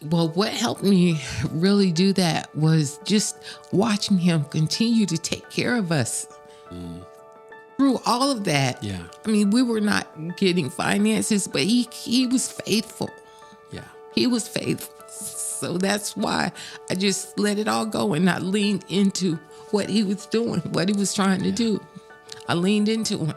Well, what helped me really do that was just watching him continue to take care of us through all of that. Yeah. I mean, we were not getting finances, but he was faithful. Yeah. He was faithful. So that's why I just let it all go and not leaned into what he was doing, what he was trying to do. I leaned into him.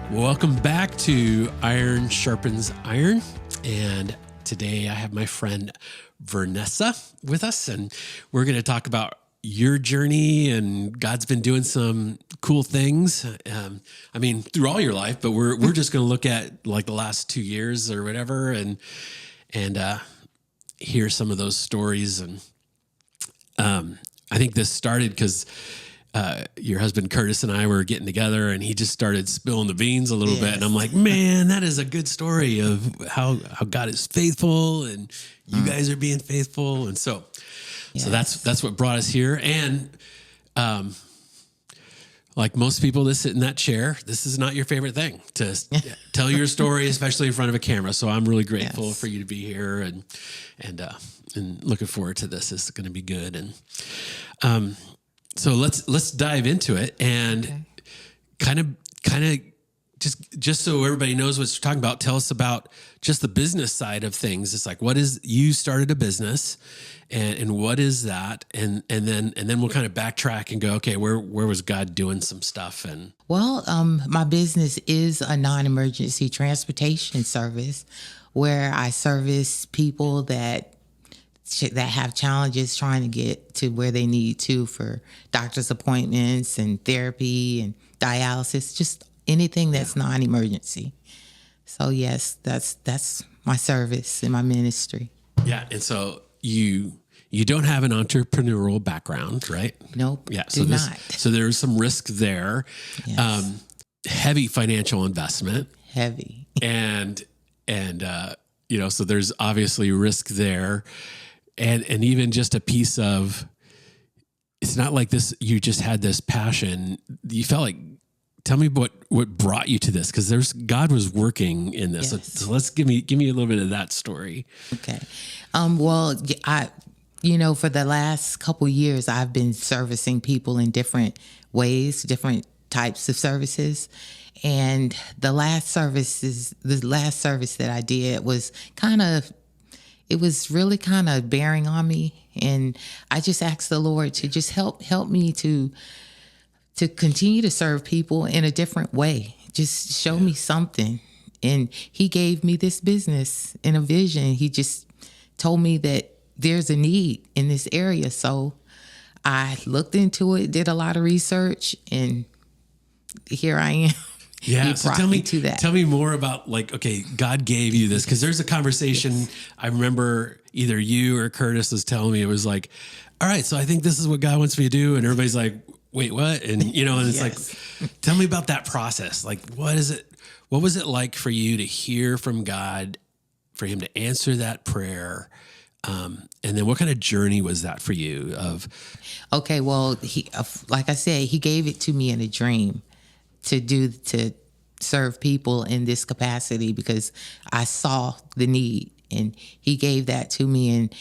Welcome back to Iron Sharpens Iron. And today I have my friend Vernessa with us, and we're going to talk about your journey, and God's been doing some cool things. I mean, through all your life, but we're just going to look at like the last 2 years or whatever, and hear some of those stories. And I think this started because your husband Curtis and I were getting together, and he just started spilling the beans a little bit, and I'm like, man, that is a good story of how God is faithful, and you guys are being faithful, and so that's what brought us here. And like most people that sit in that chair, this is not your favorite thing to tell your story, especially in front of a camera. So I'm really grateful for you to be here, and looking forward to this. This is going to be good. And so let's dive into it, and kind of just so everybody knows what you're talking about. Tell us about just the business side of things. It's like, you started a business, and what is that? And then we'll kind of backtrack and go, okay, where was God doing some stuff? And well, my business is a non-emergency transportation service where I service people that have challenges trying to get to where they need to for doctor's appointments and therapy and dialysis, just anything that's non-emergency. So yes, that's my service and my ministry. Yeah. And so you don't have an entrepreneurial background, right? Nope. Yeah. Do not. So there's some risk there. Yes. Heavy financial investment. Heavy. And so there's obviously risk there. And even just a piece of, it's not like this, you just had this passion. You felt like, tell me what brought you to this, because God was working in this. Yes. So let's give me a little bit of that story. Okay. Well, for the last couple years, I've been servicing people in different ways, different types of services. And the last service that I did was it was really kind of bearing on me. And I just asked the Lord to just help me to continue to serve people in a different way. Just show me something. And he gave me this business and a vision. He just told me that there's a need in this area. So I looked into it, did a lot of research, and here I am. Yeah. So tell me to that. Tell me more about, like, okay, God gave you this, because there's a conversation. I remember either you or Curtis was telling me, it was like, all right, so I think this is what God wants me to do. And everybody's like, wait, what? And, and it's like, tell me about that process. Like, what was it like for you to hear from God, for him to answer that prayer? And then what kind of journey was that for you Okay. Well, he, like I said, he gave it to me in a dream to serve people in this capacity, because I saw the need, and he gave that to me. And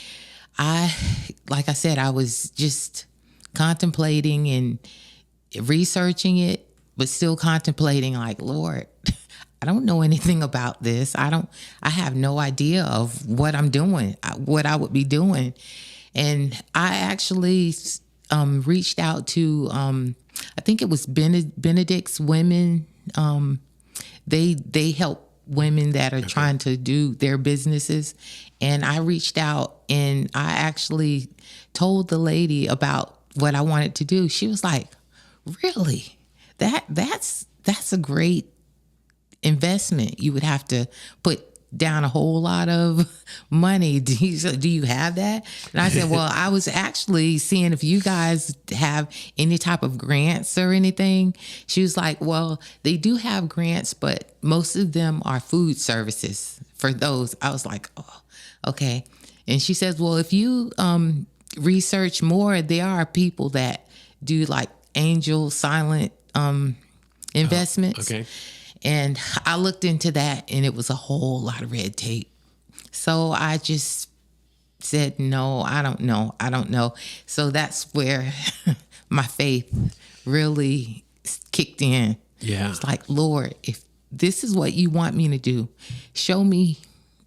like I said, I was just contemplating and researching it, but still contemplating, like, Lord, I don't know anything about this. I have no idea of what I'm doing, what I would be doing. And I actually reached out to, I think it was Benedict's Women. They help women that are trying to do their businesses. And I reached out, and I actually told the lady about what I wanted to do. She was like, really? That's a great investment. You would have to put down a whole lot of money. Do you have that? And I said, well, I was actually seeing if you guys have any type of grants or anything. She was like, well, they do have grants, but most of them are food services for those. I was like, oh, okay. And she says, well, if you research more, there are people that do like angel silent investments. Okay. And I looked into that, and it was a whole lot of red tape. So I just said, no, I don't know. So that's where my faith really kicked in. Yeah. It's like, Lord, if this is what you want me to do, show me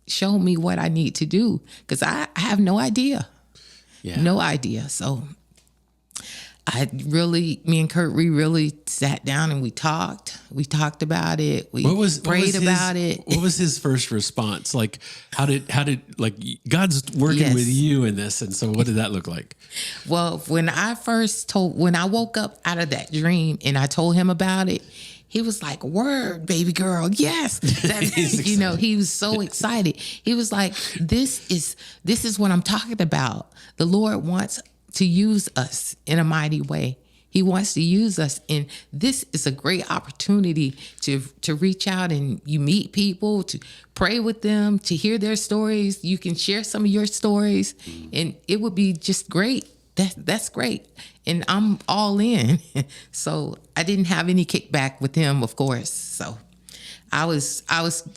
what I need to do. Because I have no idea. Yeah. No idea. So me and Kurt, we really sat down and we talked. We talked about it. We prayed about it. What was his first response? Like, how did like God's working with you in this, and so what did that look like? Well, when I woke up out of that dream and I told him about it, he was like, "Word, baby girl, yes." He was so excited. He was like, "This is what I'm talking about. The Lord wants to use us in a mighty way. He wants to use us, and this is a great opportunity to reach out and you meet people, to pray with them, to hear their stories. You can share some of your stories, and it would be just great. That's great." And I'm all in. So I didn't have any kickback with him, of course. So I was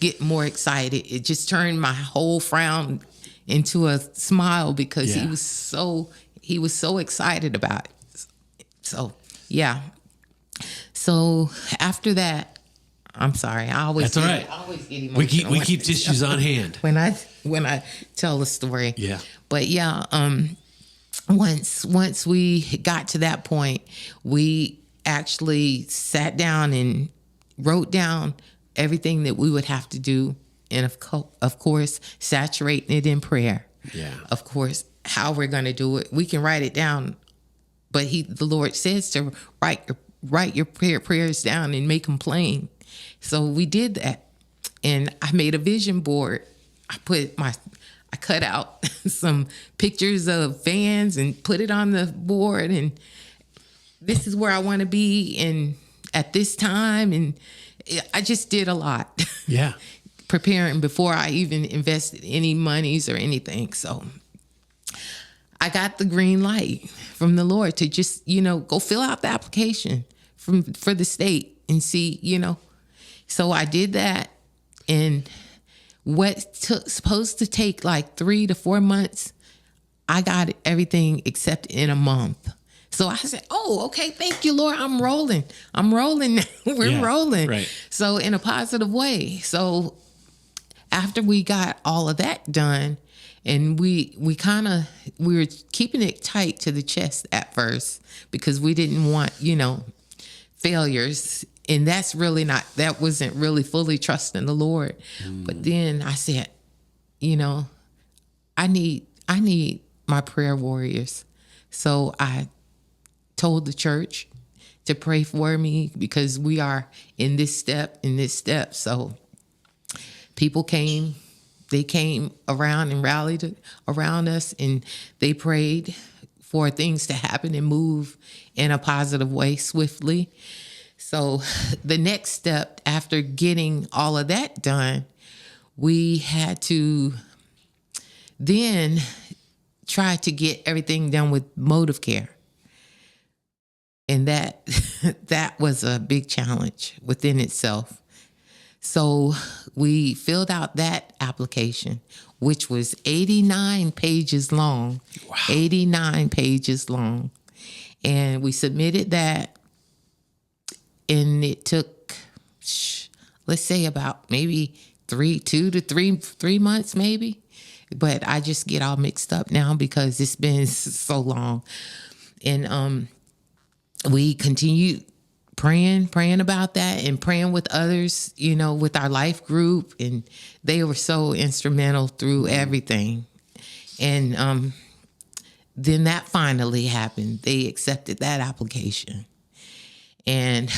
getting more excited. It just turned my whole frown into a smile because he was so excited about it. So, yeah. So after that, I'm sorry. That's all right. I always get emotional. We keep tissues on hand when I tell the story. Yeah. But yeah, once we got to that point, we actually sat down and wrote down everything that we would have to do, and of course, saturating it in prayer. Yeah. Of course, how we're going to do it, we can write it down, but the Lord says to write your prayers down and make them plain. So we did that, and I made a vision board. I cut out some pictures of vans and put it on the board, and this is where I want to be, and at this time, and I just did a lot. Yeah. Preparing before I even invested any monies or anything. So I got the green light from the Lord to just, go fill out the application for the state and see, So I did that, and supposed to take like 3 to 4 months, I got everything except in a month. So I said, "Oh, okay, thank you, Lord. I'm rolling now. We're rolling." Right. So in a positive way. So after we got all of that done, and we were keeping it tight to the chest at first because we didn't want, failures. And that wasn't really fully trusting the Lord. But then I said, I need my prayer warriors. So I told the church to pray for me because we are in this step. So people came around and rallied around us, and they prayed for things to happen and move in a positive way swiftly. So the next step after getting all of that done, we had to then try to get everything done with motive care. And that was a big challenge within itself. So we filled out that application, which was 89 pages long. Wow. 89 pages long. And we submitted that. And it took, let's say about maybe 3 to 3 months maybe. But I just get all mixed up now because it's been so long. And we continued praying about that and praying with others, with our life group. And they were so instrumental through everything. And then that finally happened. They accepted that application. And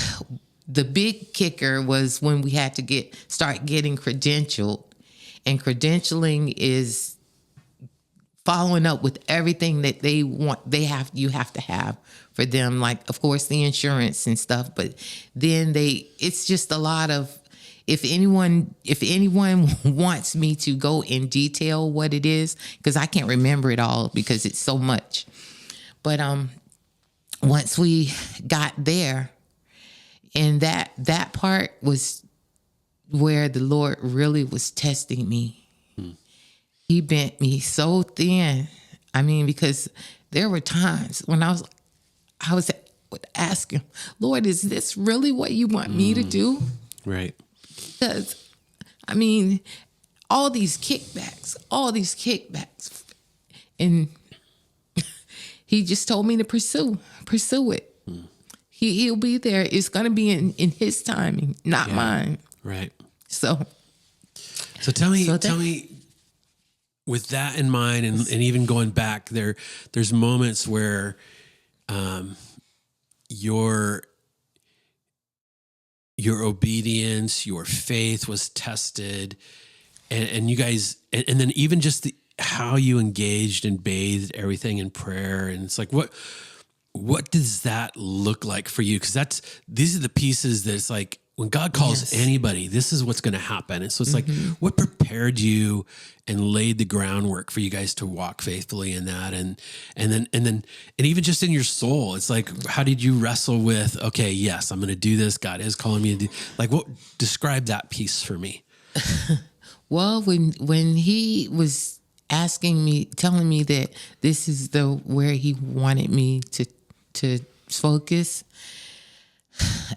the big kicker was when we had to start getting credentialed. And credentialing is following up with everything that they want. You have to have for them, like, of course, the insurance and stuff. But then it's just a lot of, if anyone wants me to go in detail what it is, because I can't remember it all because it's so much. But once we got there, and that part was where the Lord really was testing me. He bent me so thin. I mean, because there were times when I would ask him, Lord, is this really what you want me to do? Right. Because, I mean, all these kickbacks. And he just told me to pursue it. He'll be there. It's going to be in his timing, not mine. Right. So tell me, with that in mind, and even going back there's moments where, your obedience, your faith was tested, and you guys, and then even just how you engaged and bathed everything in prayer. And it's like, what does that look like for you? Because these are the pieces that it's like, when God calls anybody, this is what's going to happen. And so it's like, what prepared you and laid the groundwork for you guys to walk faithfully in that? And even just in your soul, it's like, how did you wrestle with, okay, yes, I'm going to do this. God is calling me to do, like, describe that piece for me. Well, when he was telling me that this is where he wanted me to focus,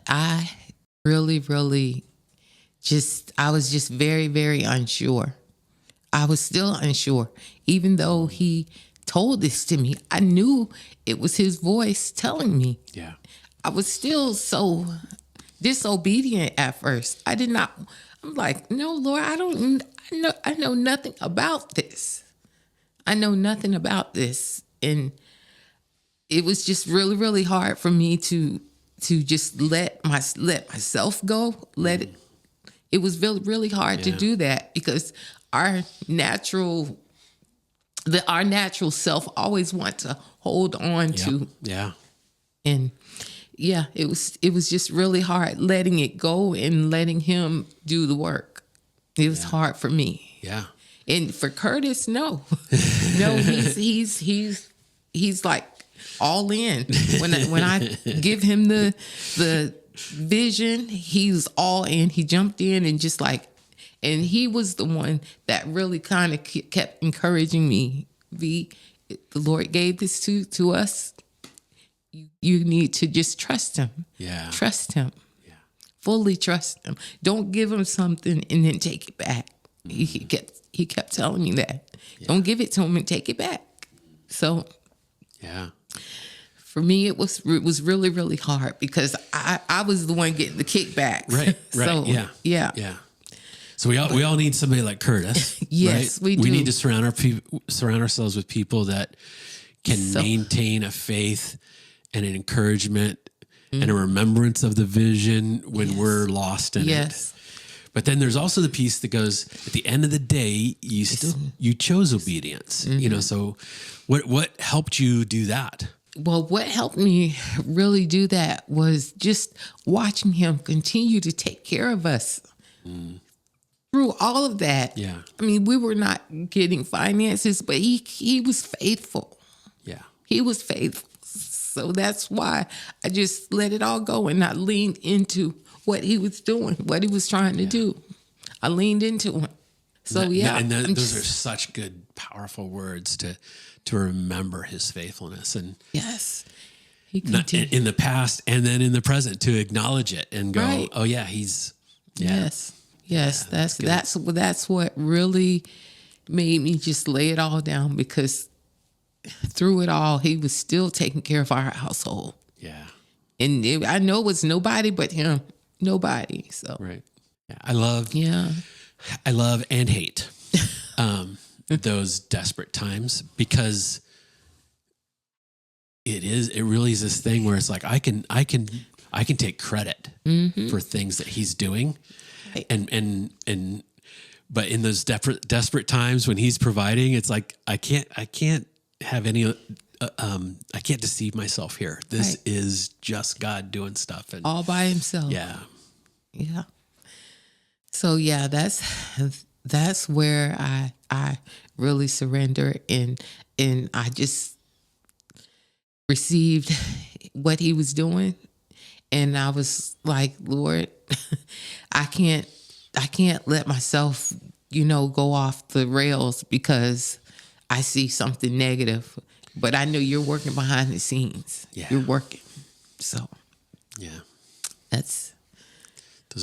I really, really I was just very, very unsure. I was still unsure. Even though he told this to me, I knew it was his voice telling me. Yeah. I was still so disobedient at first. I'm like, no, Lord, I know nothing about this. I know nothing about this. And it was just really, really hard for me to just let myself go. It was really, really hard to do that, because our natural self always wants to hold on to. Yeah. And it was just really hard letting it go and letting him do the work. It was hard for me. Yeah. And for Curtis, no, he's like all in. When I give him the vision, he's all in. He jumped in and just like, and he was the one that really kind of kept encouraging me. The Lord gave this to us. You need to just trust him. Yeah. Trust him. Yeah. Fully trust him. Don't give him something and then take it back. He kept telling me that. Yeah. Don't give it to him and take it back. So yeah. For me, it was really, really hard, because I was the one getting the kickbacks. Right. So, yeah. So we all need somebody like Curtis. Yes, right? we do. We need to surround ourselves with people that can maintain a faith and an encouragement and a remembrance of the vision when we're lost in it. But then there's also the piece that goes, at the end of the day, you chose obedience. So what helped you do that? Well, what helped me really do that was just watching him continue to take care of us through all of that. Yeah. I mean, we were not getting finances, but he was faithful. Yeah. He was faithful. So that's why I just let it all go and I leaned into what he was doing, what he was trying to do. I leaned into him. So those are such good, powerful words to remember his faithfulness, and he continued in the past and then in the present, to acknowledge it and go, oh yeah, he's that's what really made me just lay it all down, because through it all, he was still taking care of our household. Yeah. And I know it was nobody but him. Nobody. So right. Yeah. I love and hate those desperate times, because it really is this thing where it's like I can take credit for things that he's doing, and but in those desperate times when he's providing, it's like I can't have any. I can't deceive myself here. This is just God doing stuff, and all by himself. Yeah. So that's where I really surrendered, and I just received what he was doing, and I was like, Lord, I can't can't let myself, go off the rails because I see something negative. But I know you're working behind the scenes. Yeah. You're working. So yeah, those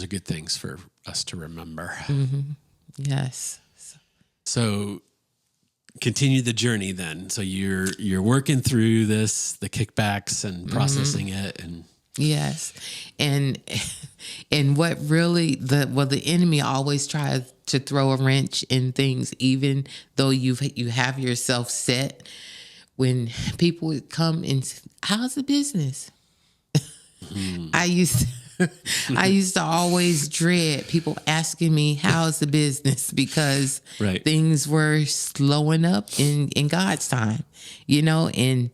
are good things for us to remember. Mm-hmm. Yes. So continue the journey then. So you're working through this, the kickbacks and processing it, and yes. And what really the enemy always tries to throw a wrench in things, even though you have yourself set. When people would come and say, how's the business? I used to always dread people asking me, how's the business? Because things were slowing up in God's time, and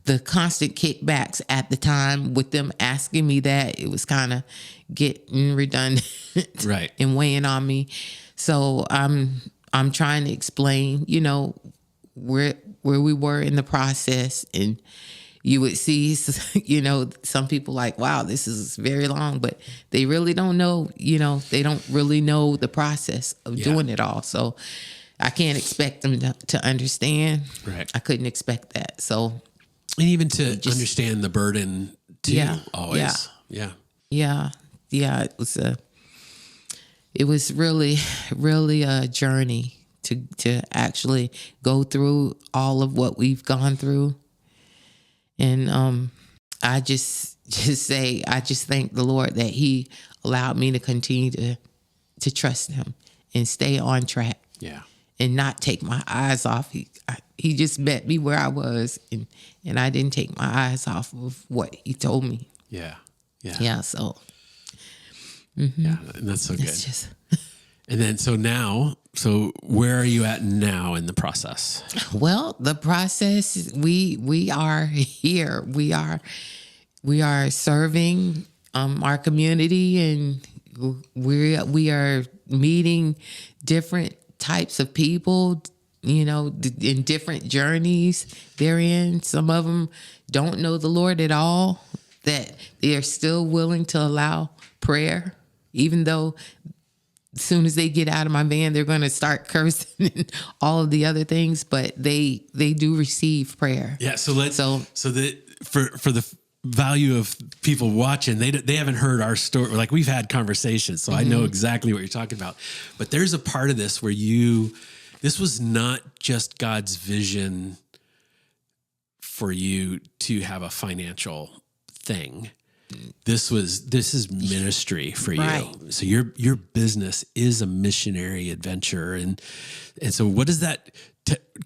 the constant kickbacks at the time with them asking me that, it was kind of getting redundant and weighing on me. So I'm trying to explain, where we were in the process, and you would see, some people like, wow, this is very long, but they really don't know, they don't really know the process of doing it all. So I can't expect them to understand. Right. I couldn't expect that. So, and even to understand the burden too, always. Yeah. It was really, really a journey to actually go through all of what we've gone through. And I just thank the Lord that He allowed me to continue to trust Him and stay on track. Yeah. And not take my eyes off. He just met me where I was, and I didn't take my eyes off of what He told me. Yeah. So. Mm-hmm. Yeah, and that's so good. And then, so where are you at now in the process? Well, the process, we are here. We are serving our community, and we are meeting different types of people, in different journeys they're in. Some of them don't know the Lord at all, that they are still willing to allow prayer, even though as soon as they get out of my van, they're going to start cursing and all of the other things, but they do receive prayer. Yeah. So for the value of people watching, they haven't heard our story. Like, we've had conversations, so I know exactly what you're talking about, but there's a part of this where this was not just God's vision for you to have a financial thing. This is ministry for you. Right. So your business is a missionary adventure. And so what does that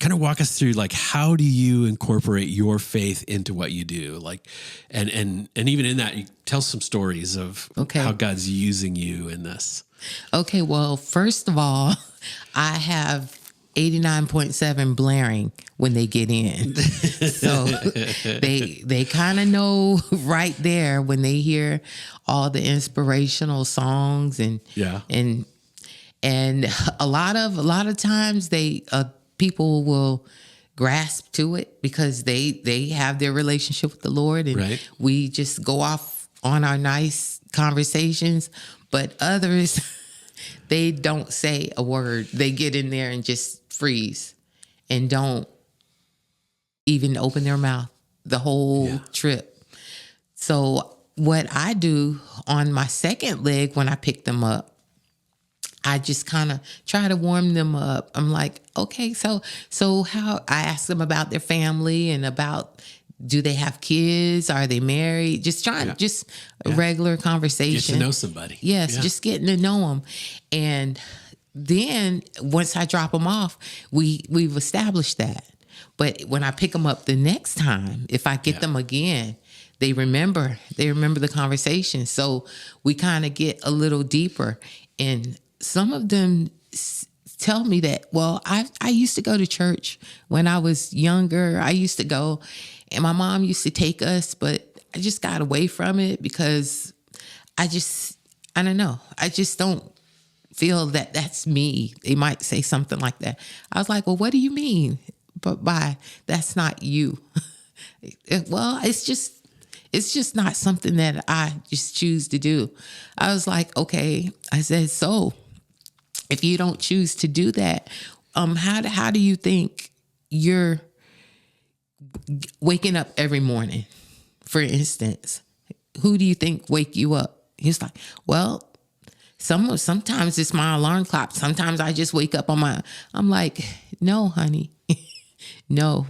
kind of walk us through? Like, how do you incorporate your faith into what you do? Like, and even in that, you tell some stories of how God's using you in this. Okay. Well, first of all, I have 89.7 blaring when they get in. So they kind of know right there when they hear all the inspirational songs and a lot of times people will grasp to it because they have their relationship with the Lord, and we just go off on our nice conversations, but others they don't say a word. They get in there and just freeze and don't even open their mouth the whole trip. So what I do on my second leg when I pick them up, I just kind of try to warm them up. I'm like, okay, so how, I ask them about their family and about, do they have kids? Are they married? Just trying, just a regular conversation. Get to know somebody. Yes, just getting to know them. And then once I drop them off, we've established that. But when I pick them up the next time, if I get them again, they remember the conversation. So we kind of get a little deeper. And some of them tell me that, well, I used to go to church when I was younger. I used to go, and my mom used to take us, but I just got away from it because I don't know. I just don't feel that that's me. They might say something like that. I was like, well, what do you mean? But that's not you. Well, it's it's just not something that I just choose to do. I was like, okay, I said, so if you don't choose to do that, how do you think you're waking up every morning? For instance, who do you think wake you up? He's like, well, sometimes it's my alarm clock. Sometimes I just wake up I'm like, no, honey, no,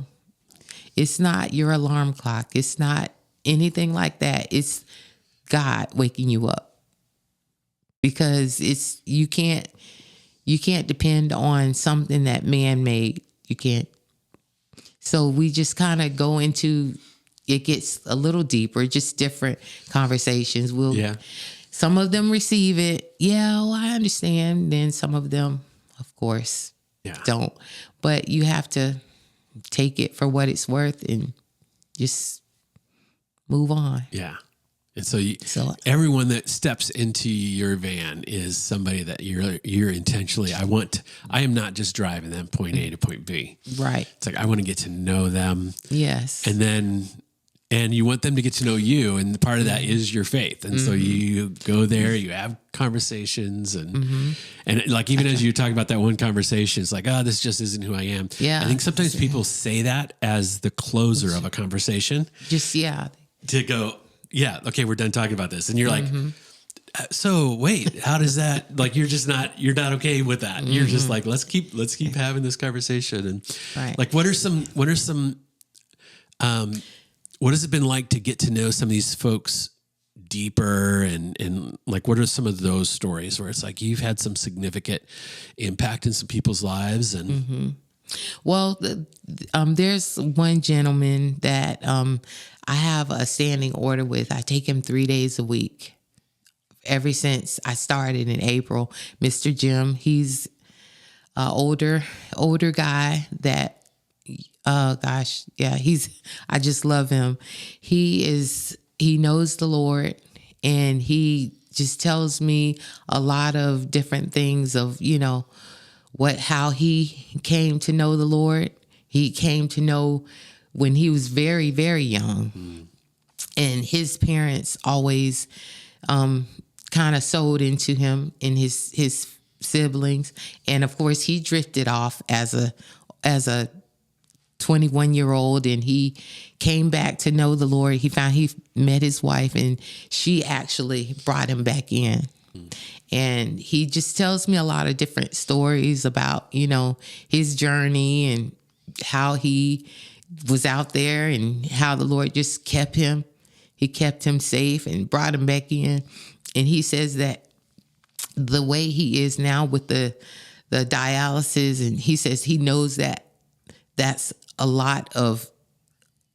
it's not your alarm clock. It's not anything like that. It's God waking you up, because you can't depend on something that man made. You can't. So we just kind of go into, it gets a little deeper, just different conversations. Some of them receive it. Yeah, well, I understand. Then some of them, of course, don't. But you have to take it for what it's worth and just move on. Yeah. And so everyone that steps into your van is somebody that you're intentionally, I am not just driving them point A to point B. Right. It's like, I want to get to know them. Yes. And you want them to get to know you. And part of that is your faith. And so you go there, you have conversations and like, even as you talk about that one conversation, it's like, oh, this just isn't who I am. Yeah. I think sometimes people say that as the closer of a conversation. To go, yeah, okay, we're done talking about this. And you're like, so wait, how does that, like, you're not okay with that. You're just like, let's keep having this conversation. And like, what has it been like to get to know some of these folks deeper, and like, what are some of those stories where it's like you've had some significant impact in some people's lives? And well, there's one gentleman that I have a standing order with. I take him 3 days a week ever since I started in April. Mr. Jim, he's an older guy that, I just love him. He knows the Lord, and he just tells me a lot of different things of, how he came to know the Lord. He came to know when he was very, very young, and his parents always kind of sowed into him and his siblings. And of course, he drifted off as a 21-year-old, and he came back to know the Lord. He met his wife, and she actually brought him back in. And he just tells me a lot of different stories about, his journey and how he was out there and how the Lord just kept him. He kept him safe and brought him back in. And he says that the way he is now with the dialysis, and he says he knows that that's a lot of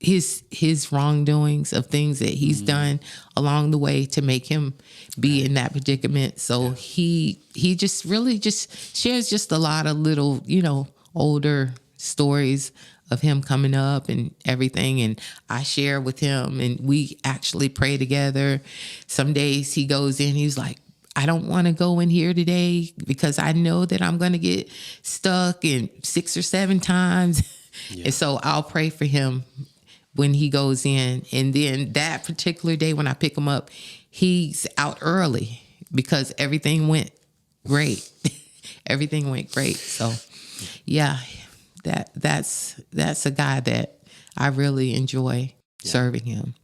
his wrongdoings, of things that he's done along the way to make him be in that predicament. So he just really just shares just a lot of little, older stories of him coming up and everything. And I share with him, and we actually pray together. Some days he goes in, he's like, I don't want to go in here today because I know that I'm going to get stuck in 6 or 7 times. Yeah. And so I'll pray for him when he goes in. And then that particular day when I pick him up, he's out early because everything went great. Everything went great. So yeah, that's a guy that I really enjoy serving him.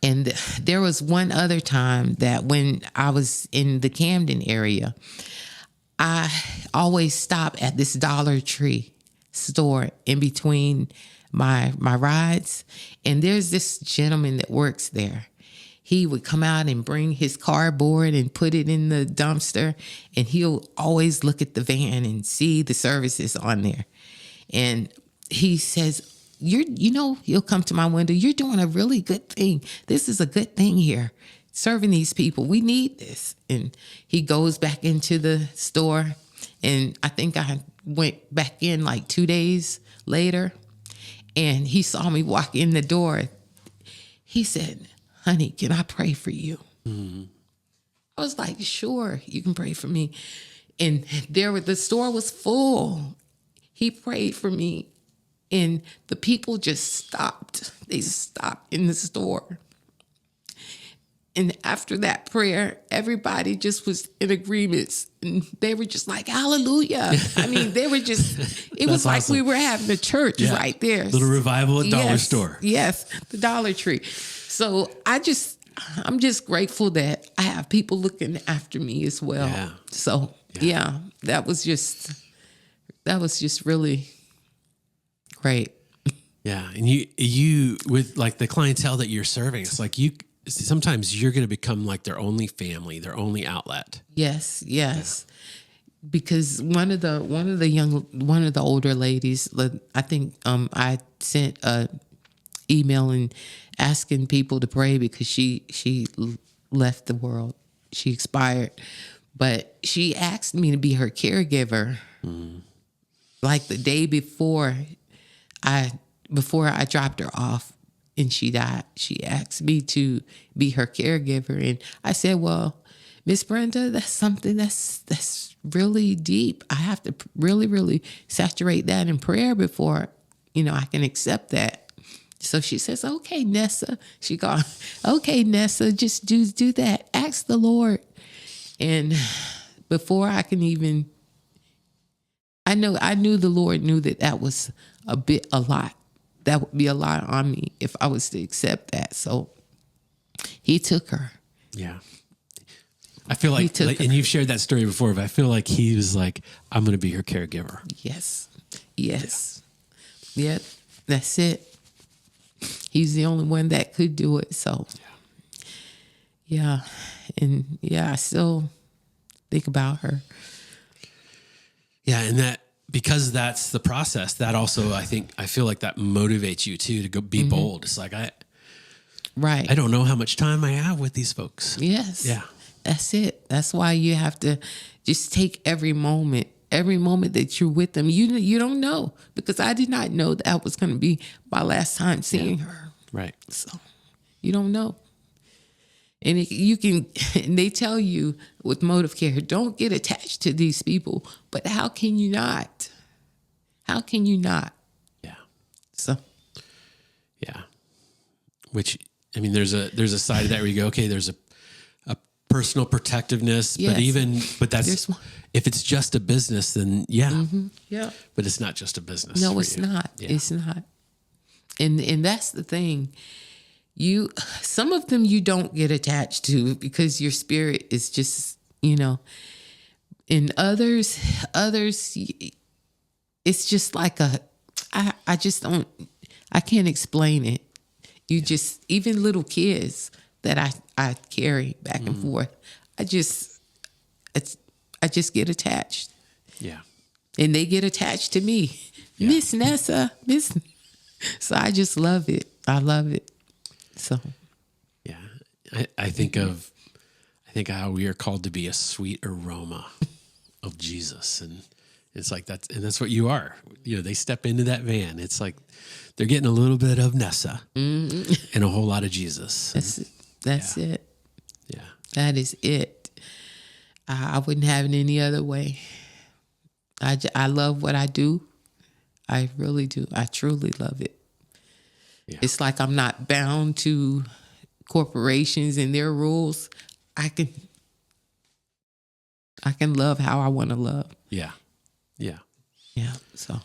And there was one other time that when I was in the Camden area, I always stop at this Dollar Tree store in between my rides. And there's this gentleman that works there. He would come out and bring his cardboard and put it in the dumpster. And he'll always look at the van and see the services on there. And he says, he'll come to my window. You're doing a really good thing. This is a good thing here, serving these people. We need this. And he goes back into the store. And I think I went back in like 2 days later, and he saw me walk in the door. He said, honey, can I pray for you? Mm-hmm. I was like, sure, you can pray for me. And the store was full. He prayed for me. And the people just stopped. They stopped in the store. And after that prayer, everybody just was in agreement. And they were just like, hallelujah. I mean, they were just, it was like awesome. We were having a church right there. Little revival at Dollar Store. Yes, the Dollar Tree. So I'm just grateful that I have people looking after me as well. Yeah. So that was just really great. Yeah. And you with like the clientele that you're serving, it's like sometimes you're going to become like their only family, their only outlet. Yes. Yeah. Because one of the older ladies, I think I sent a email and asking people to pray because she left the world. She expired, but she asked me to be her caregiver. Like the day before I dropped her off and she died, she asked me to be her caregiver. And I said, well, Miss Brenda, that's something that's really deep. I have to really, really saturate that in prayer before, I can accept that. So she says, okay, Nessa. She goes, okay, Nessa, just do that. Ask the Lord. And before I can even, I knew the Lord knew that was a lot. That would be a lot on me if I was to accept that. So he took her. Yeah. I feel like and you've shared that story before, but I feel like he was like, I'm going to be her caregiver. Yes. Yeah, that's it. He's the only one that could do it. So, yeah. And I still think about her. Yeah. And because that's the process, that also, I feel like that motivates you too, to go be bold. It's like, I don't know how much time I have with these folks. Yes. Yeah. That's it. That's why you have to just take every moment that you're with them. You don't know, because I did not know that was going to be my last time seeing her. Right. So you don't know. And and they tell you with motive care, don't get attached to these people, but how can you not? How can you not? Yeah. So. Yeah. Which, I mean, there's a side of that where you go, okay, there's a personal protectiveness, yes. but that's, if it's just a business, then yeah, but it's not just a business. No, it's not. Yeah. It's not. And that's the thing. Some of them you don't get attached to because your spirit is just, and others, it's just like I can't explain it. Even little kids that I carry back and forth, I just get attached. Yeah. And they get attached to me. Yeah. Miss Nessa, So I just love it. I love it. So. Yeah. I think how we are called to be a sweet aroma of Jesus. And it's like that's what you are. They step into that van. It's like they're getting a little bit of Nessa and a whole lot of Jesus. That's it. Yeah. That is it. I wouldn't have it any other way. I love what I do. I really do. I truly love it. Yeah. It's like I'm not bound to corporations and their rules. I can love how I want to love. Yeah. Yeah. Yeah. So.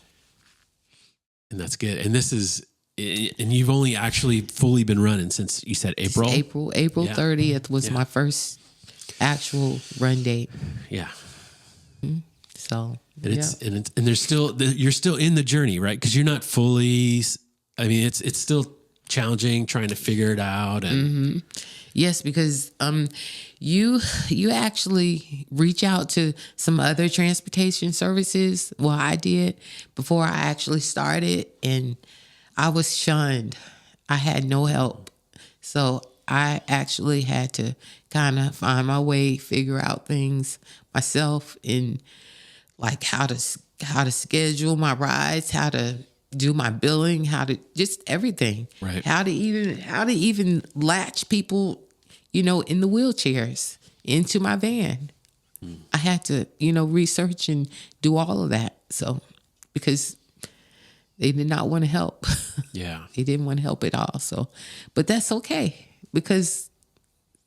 And that's good. And you've only actually fully been running since, you said April? April 30th was my first actual run date. Yeah. Mm-hmm. So, and there's still, you're still in the journey, right? Because you're not fully, I mean, it's still challenging trying to figure it out. And yes, because you actually reach out to some other transportation services. Well, I did before I actually started, and I was shunned. I had no help. So I actually had to kind of find my way, figure out things myself, and like how to schedule my rides, how to do my billing, how to just everything. Right. How to even latch people, in the wheelchairs into my van. I had to, research and do all of that. So because they did not want to help. Yeah. They didn't want to help at all. So, but that's okay, because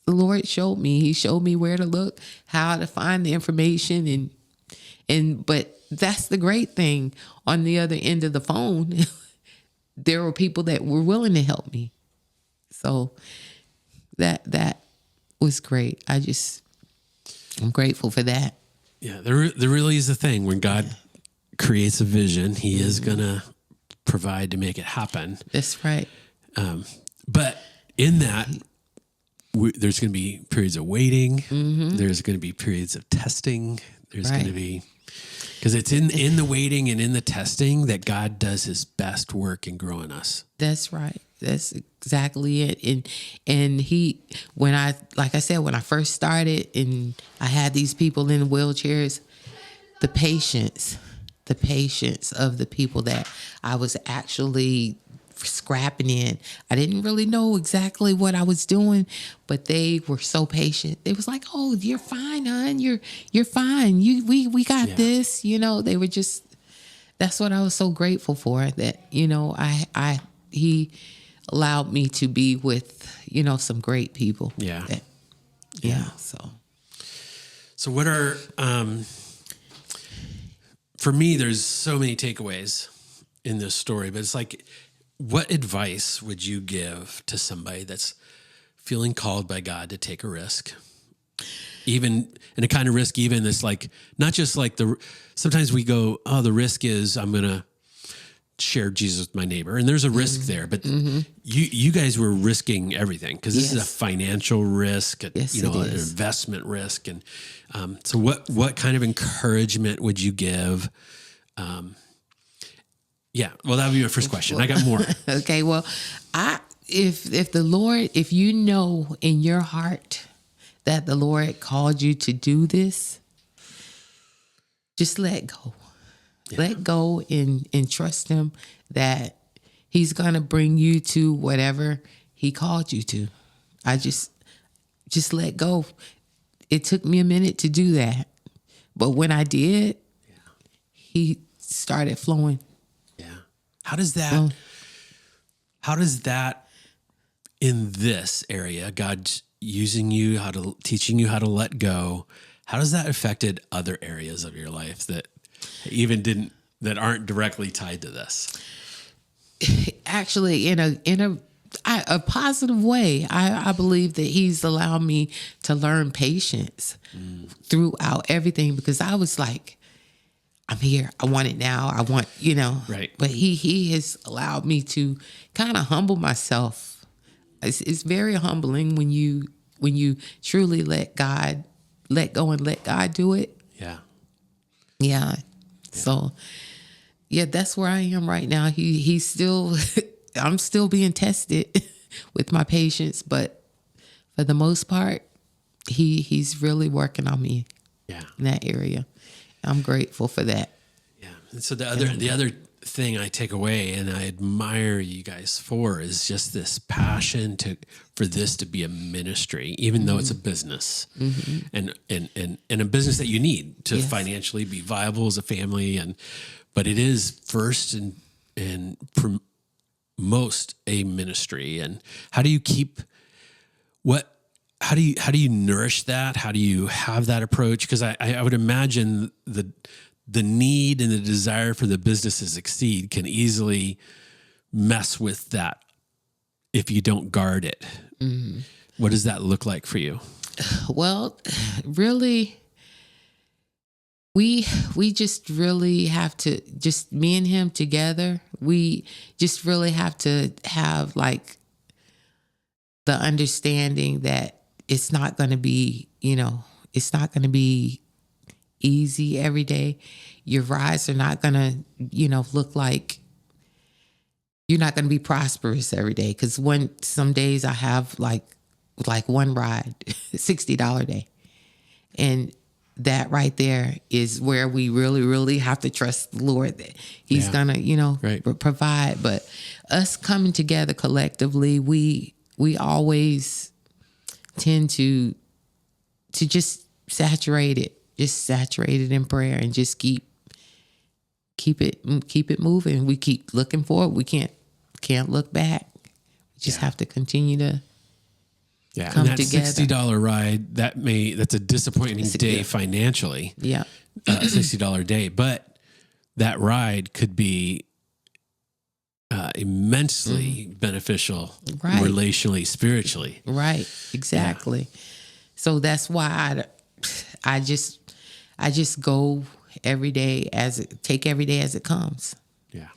the Lord showed me. He showed me where to look, how to find the information, but that's the great thing. On the other end of the phone, there were people that were willing to help me. So that was great. I'm grateful for that. Yeah, there really is a thing when God creates a vision, He is gonna provide to make it happen. That's right. But in that, there's going to be periods of waiting. There's going to be periods of testing. There's going to be, because it's in the waiting and in the testing that God does His best work in growing us. That's right. That's exactly it. And He, like I said, when I first started and I had these people in wheelchairs, the patience of the people that I was actually scrapping in. I didn't really know exactly what I was doing, but they were so patient. They was like, "Oh, you're fine, hon. You're fine. We got this." They were just. That's what I was so grateful for. That He allowed me to be with some great people. Yeah. So what are for me? There's so many takeaways in this story, but it's like, what advice would you give to somebody that's feeling called by God to take a risk? Even in a kind of risk, even that's like, not just like sometimes we go, oh, the risk is I'm going to share Jesus with my neighbor. And there's a risk there, but you guys were risking everything, because this is a financial risk, an investment risk. And so what kind of encouragement would you give? Yeah, well, that would be my first question. I got more. Okay, well, if the Lord, if you know in your heart that the Lord called you to do this, just let go. Yeah. Let go and trust Him that He's going to bring you to whatever He called you to. I just let go. It took me a minute to do that, but when I did, He started flowing. How does that in this area, God using you, teaching you how to let go, how does that affected other areas of your life that aren't directly tied to this? Actually, in a positive way, I believe that He's allowed me to learn patience throughout everything, because I was like, I'm here. I want it now. I want, Right. But he has allowed me to kind of humble myself. It's very humbling when you truly let go and let God do it. Yeah. Yeah. So, that's where I am right now. He's still, I'm still being tested with my patience, but for the most part, he's really working on me. Yeah. In that area. I'm grateful for that. Yeah. And so the other thing I take away and I admire you guys for is just this passion for this to be a ministry, even though it's a business and a business that you need to financially be viable as a family. But it is first and most a ministry. And how do you how do you nourish that? How do you have that approach? Because I would imagine the need and the desire for the business to succeed can easily mess with that if you don't guard it. Mm-hmm. What does that look like for you? Well, really, we just really have to, just me and him together, we just really have to have like the understanding that it's not going to be, it's not going to be easy every day. Your rides are not going to, look like, you're not going to be prosperous every day. Because some days I have like one ride, $60 a day. And that right there is where we really, really have to trust the Lord that He's going to, provide. But us coming together collectively, we always tend to just saturate it in prayer and just keep keep it moving. We keep looking forward. We can't look back. We just have to continue to come and that together. $60 ride, that's a disappointing day financially. Yeah. $60 day, but that ride could be immensely beneficial, relationally, spiritually. Right. Exactly. Yeah. So that's why I just go every day take every day as it comes. Yeah.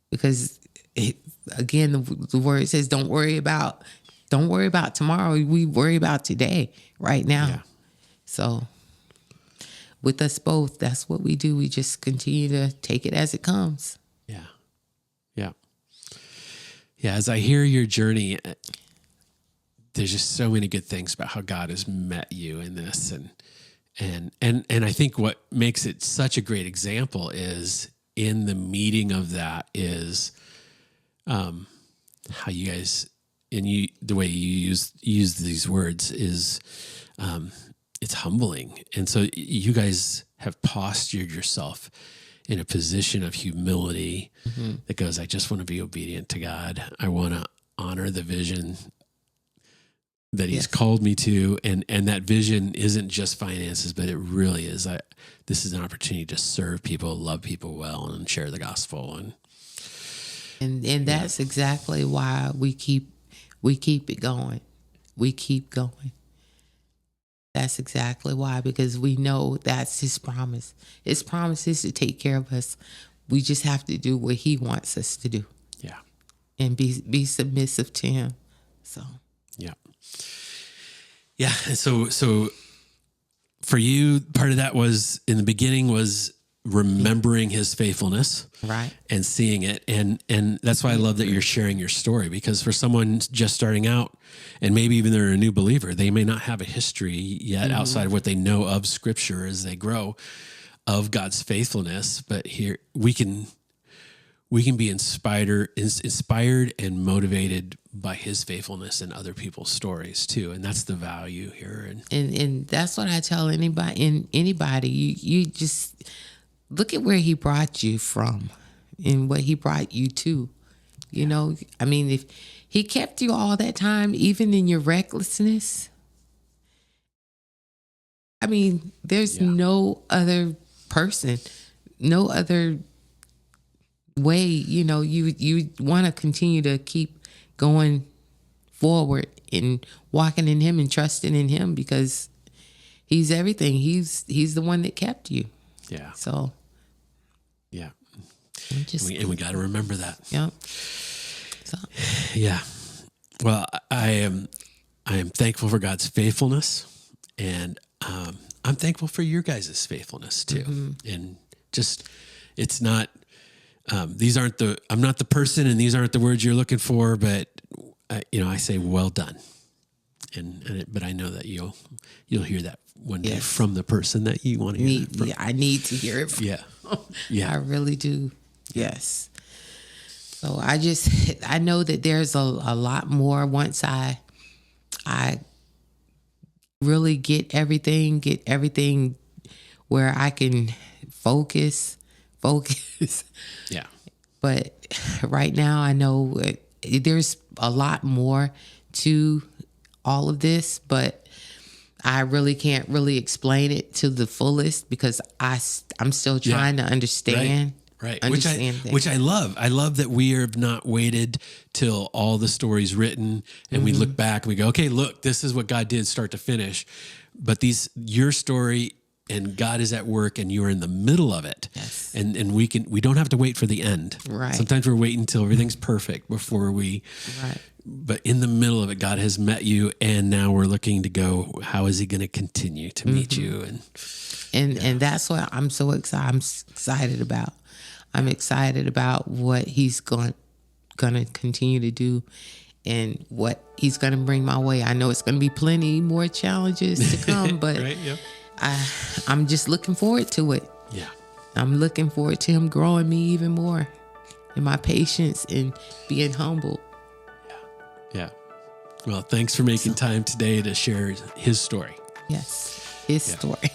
Because again, the word says, don't worry about tomorrow. We worry about today, right now. Yeah. So with us both, that's what we do. We just continue to take it as it comes. Yeah. Yeah. Yeah. As I hear your journey, there's just so many good things about how God has met you in this. And I think what makes it such a great example is in the meeting of that is how you guys, the way you use these words is it's humbling. And so you guys have postured yourself in a position of humility that goes, I just want to be obedient to God. I want to honor the vision that he's called me to. And that vision isn't just finances, but it really is. This is an opportunity to serve people, love people well, and share the gospel. And that's exactly why we keep it going. We keep going. That's exactly why, because we know that's his promise. His promise is to take care of us. We just have to do what he wants us to do. Yeah. And be submissive to him. So. Yeah. Yeah. And so for you, part of that was in the beginning was remembering his faithfulness, right, and seeing it. And that's why I love that you're sharing your story, because for someone just starting out, and maybe even they're a new believer, they may not have a history yet outside of what they know of Scripture as they grow of God's faithfulness. But here we can be inspired and motivated by his faithfulness and other people's stories too. And that's the value here. And that's what I tell anybody, you just look at where he brought you from and what he brought you to. You know, I mean, if he kept you all that time, even in your recklessness, I mean, there's no other person, no other way, you know, you want to continue to keep going forward and walking in him and trusting in him, because he's everything. He's the one that kept you. Yeah. So. Yeah. And we got to remember that. Yeah. So. Yeah. Well, I am thankful for God's faithfulness, and I'm thankful for your guys' faithfulness too. And just, it's not, I'm not the person, and these aren't the words you're looking for, but I say, well done. But I know that you'll hear that one day from the person that you want to hear it from. Yeah, I need to hear it from. Yeah. I really do. Yes. So I know that there's a lot more once I really get everything where I can focus. Yeah. But right now I know there's a lot more to all of this, but I really can't really explain it to the fullest, because I'm still trying to understand. Right. Which I love. I love that we have not waited till all the story's written and we look back and we go, okay, look, this is what God did start to finish. But your story, and God is at work, and you're in the middle of it. Yes. And we don't have to wait for the end. Right. Sometimes we're waiting until everything's perfect before we, but in the middle of it, God has met you, and now we're looking to go, how is he going to continue to meet you? And that's what I'm so excited about. I'm excited about what he's going to continue to do and what he's going to bring my way. I know it's going to be plenty more challenges to come, but I'm just looking forward to it. Yeah. I'm looking forward to him growing me even more in my patience and being humble. Yeah. Well, thanks for making time today to share his story. Yes, his story.